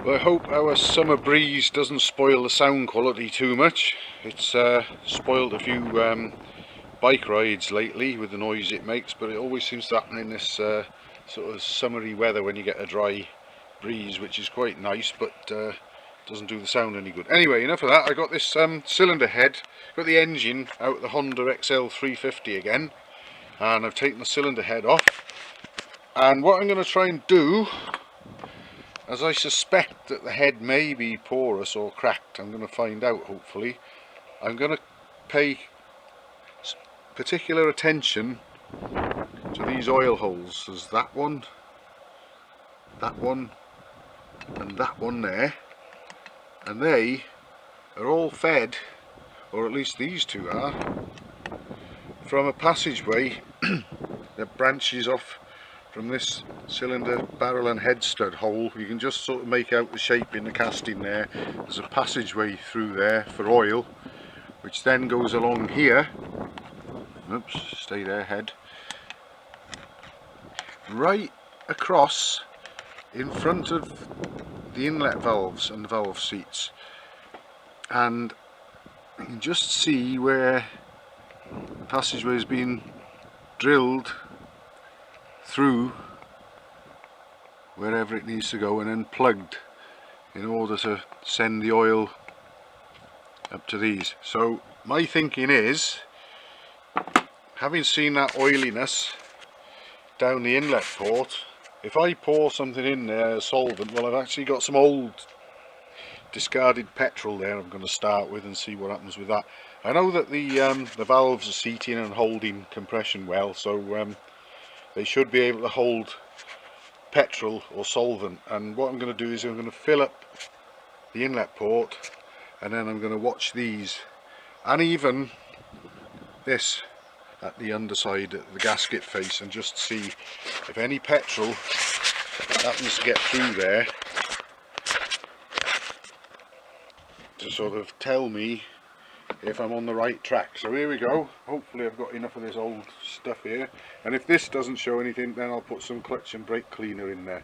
Well, I hope our summer breeze doesn't spoil the sound quality too much. It's spoiled a few bike rides lately with the noise it makes, but it always seems to happen in this sort of summery weather when you get a dry breeze, which is quite nice, but doesn't do the sound any good. Anyway, enough of that. I got this cylinder head, got the engine out of the Honda XL 350 again, and I've taken the cylinder head off. And what I'm going to try and do, as I suspect that the head may be porous or cracked, I'm going to find out hopefully. I'm going to pay particular attention to these oil holes. There's that one, and that one there, and they are all fed, or at least these two are, from a passageway that branches off from this cylinder barrel and head stud hole. You can just sort of make out the shape in the casting there. There's a passageway through there for oil, which then goes along here. Oops, stay there, head. Right across in front of the inlet valves and valve seats. And you can just see where the passageway has been drilled through wherever it needs to go and then plugged in order to send the oil up to these. So my thinking is, having seen that oiliness down the inlet port, if I pour something in there, a solvent, well, I've actually got some old discarded petrol there I'm going to start with and see what happens with that. I know that the valves are seating and holding compression well, so they should be able to hold petrol or solvent. And what I'm going to do is I'm going to fill up the inlet port, and then I'm going to watch these and even this at the underside of the gasket face, and just see if any petrol happens to get through there to sort of tell me if I'm on the right track. So here we go. Hopefully I've got enough of this old stuff here, and if this doesn't show anything, then I'll put some clutch and brake cleaner in there.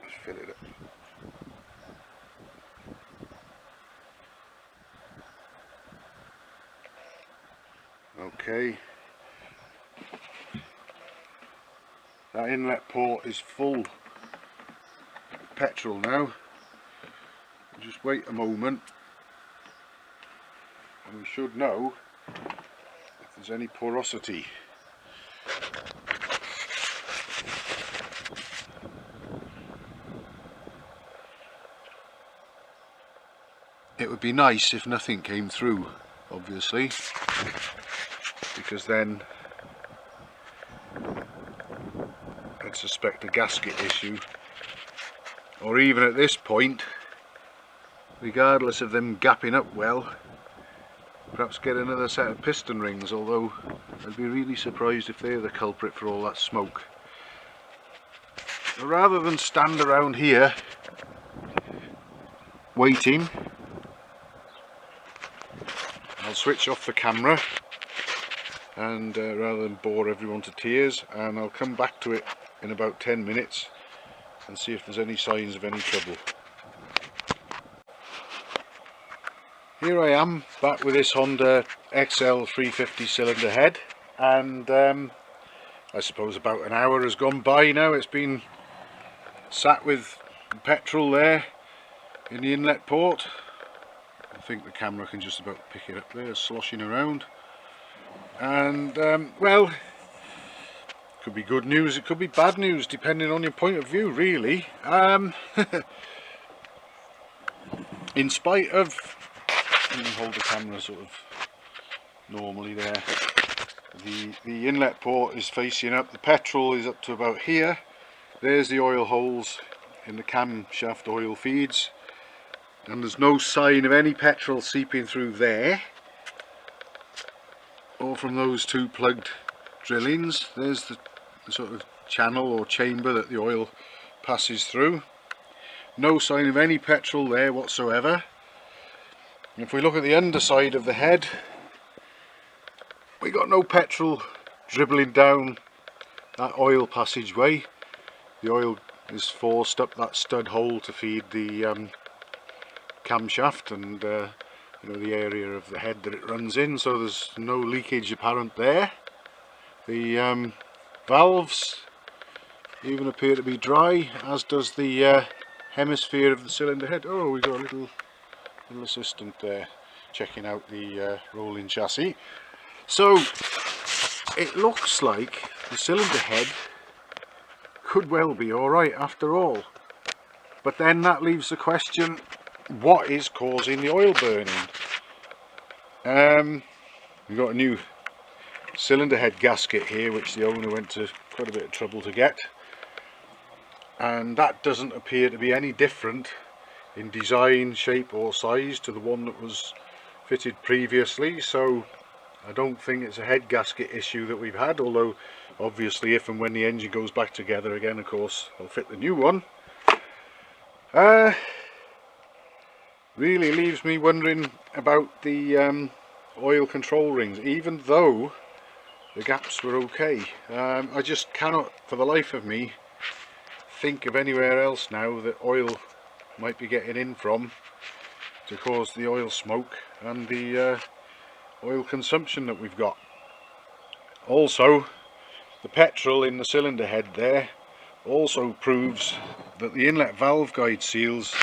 Let's fill it up. Okay, that inlet port is full of petrol now. Just wait a moment and we should know if there's any porosity. It would be nice if nothing came through, obviously, because then I'd suspect a gasket issue, or even at this point, regardless of them gapping up well, perhaps get another set of piston rings, although I'd be really surprised if they're the culprit for all that smoke. So rather than stand around here waiting, I'll switch off the camera and rather than bore everyone to tears, and I'll come back to it in about 10 minutes and see if there's any signs of any trouble. Here I am back with this Honda XL 350 cylinder head, and I suppose about an hour has gone by now. It's been sat with petrol there in the inlet port. I think the camera can just about pick it up there, sloshing around. And well, could be good news, it could be bad news, depending on your point of view, really. In spite of, you can hold the camera sort of normally there, the inlet port is facing up, the petrol is up to about here. There's the oil holes in the camshaft oil feeds, and there's no sign of any petrol seeping through there or from those two plugged drillings. There's the sort of channel or chamber that the oil passes through. No sign of any petrol there whatsoever. If we look at the underside of the head, we got no petrol dribbling down that oil passageway. The oil is forced up that stud hole to feed the camshaft and you know, the area of the head that it runs in, so there's no leakage apparent there. The valves even appear to be dry, as does the hemisphere of the cylinder head. Oh, we've got a little assistant there checking out the rolling chassis. So it looks like the cylinder head could well be alright after all, but then that leaves the question, what is causing the oil burning? We've got a new cylinder head gasket here which the owner went to quite a bit of trouble to get, and that doesn't appear to be any different in design, shape or size to the one that was fitted previously, so I don't think it's a head gasket issue that we've had, although obviously if and when the engine goes back together again, of course I'll fit the new one. Really leaves me wondering about the oil control rings, even though the gaps were okay. I just cannot for the life of me think of anywhere else now that oil might be getting in from to cause the oil smoke and the oil consumption that we've got. Also, the petrol in the cylinder head there also proves that the inlet valve guide seals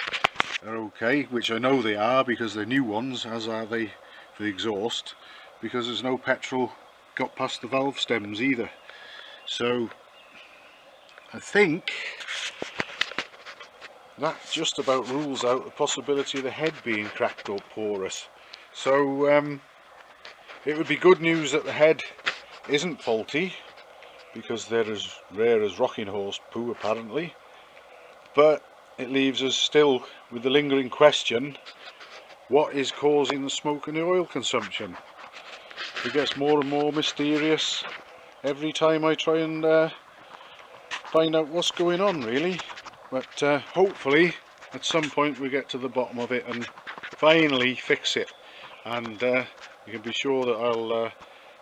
are okay, which I know they are because they're new ones, as are they for the exhaust, because there's no petrol got past the valve stems either. So I think that just about rules out the possibility of the head being cracked or porous. So it would be good news that the head isn't faulty, because they're as rare as rocking horse poo apparently, but it leaves us still with the lingering question, what is causing the smoke and the oil consumption? It gets more and more mysterious every time I try and find out what's going on, really. But hopefully at some point we get to the bottom of it and finally fix it, and you can be sure that I'll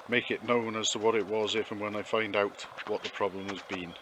make it known as to what it was if and when I find out what the problem has been.